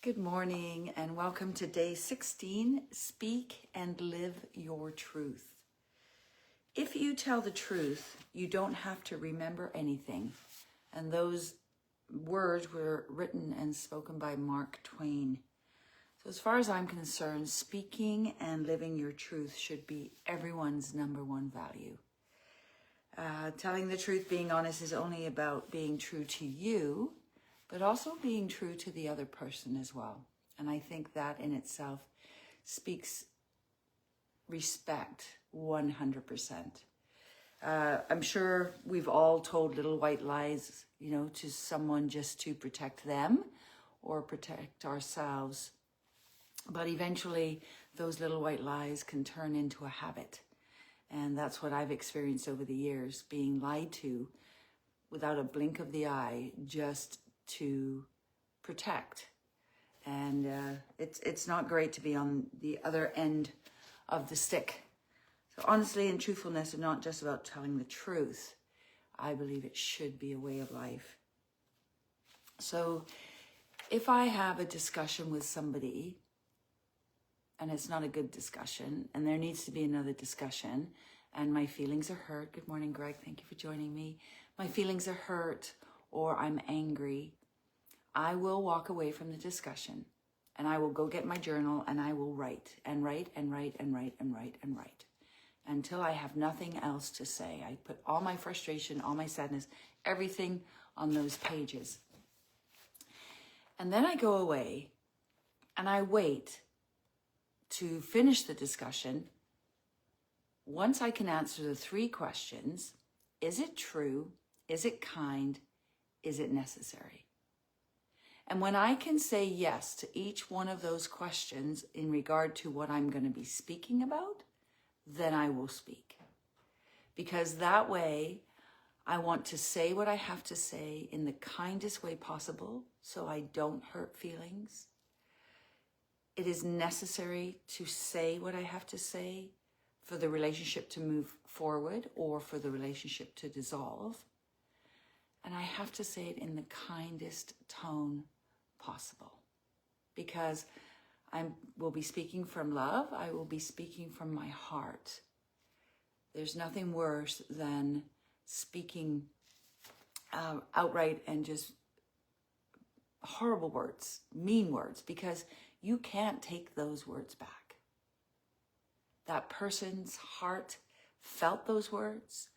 Good morning and welcome to day 16, Speak and Live Your Truth. If you tell the truth, you don't have to remember anything. And those words were written and spoken by Mark Twain. So as far as I'm concerned, speaking and living your truth should be everyone's number one value. Telling the truth, being honest, is only about being true to you, but also being true to the other person as well. And I think that in itself speaks respect 100%. I'm sure we've all told little white lies, to someone just to protect them or protect ourselves. But eventually those little white lies can turn into a habit. And that's what I've experienced over the years, being lied to without a blink of the eye, just to protect. And it's not great to be on the other end of the stick. So honesty and truthfulness are not just about telling the truth. I believe it should be a way of life. So if I have a discussion with somebody and it's not a good discussion and there needs to be another discussion and my feelings are hurt. Good morning, Greg. Thank you for joining me. My feelings are hurt or I'm angry. I will walk away from the discussion and I will go get my journal and I will write and write and write and write and write and write until I have nothing else to say. I put all my frustration, all my sadness, everything on those pages. And then I go away and I wait to finish the discussion. Once I can answer the 3 questions, is it true? Is it kind? Is it necessary? And when I can say yes to each one of those questions in regard to what I'm going to be speaking about, then I will speak. Because that way, I want to say what I have to say in the kindest way possible so I don't hurt feelings. It is necessary to say what I have to say for the relationship to move forward or for the relationship to dissolve. And I have to say it in the kindest tone possible, because I will be speaking from love. I will be speaking from my heart. There's nothing worse than speaking outright and just horrible words, mean words, because you can't take those words back. That person's heart felt those words,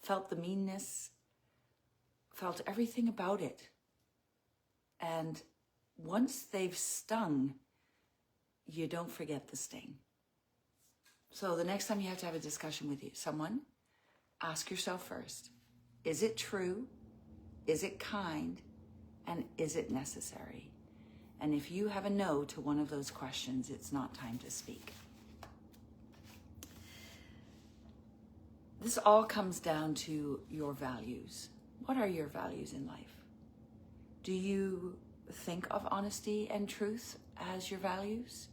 felt the meanness, felt everything about it. And once they've stung, you don't forget the sting. So the next time you have to have a discussion with someone, ask yourself first, is it true? Is it kind? And is it necessary? And if you have a no to one of those questions, it's not time to speak. This all comes down to your values. What are your values in life? Do you think of honesty and truth as your values?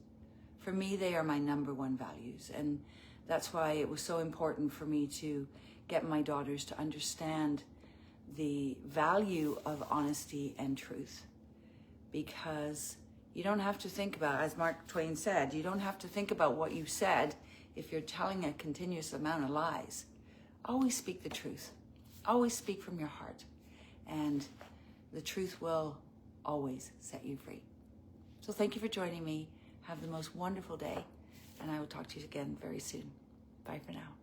For me, they are my number one values. And that's why it was so important for me to get my daughters to understand the value of honesty and truth. Because you don't have to think about, as Mark Twain said, you don't have to think about what you said if you're telling a continuous amount of lies. Always speak the truth. Always speak from your heart. And the truth will always set you free. So thank you for joining me. Have the most wonderful day. And I will talk to you again very soon. Bye for now.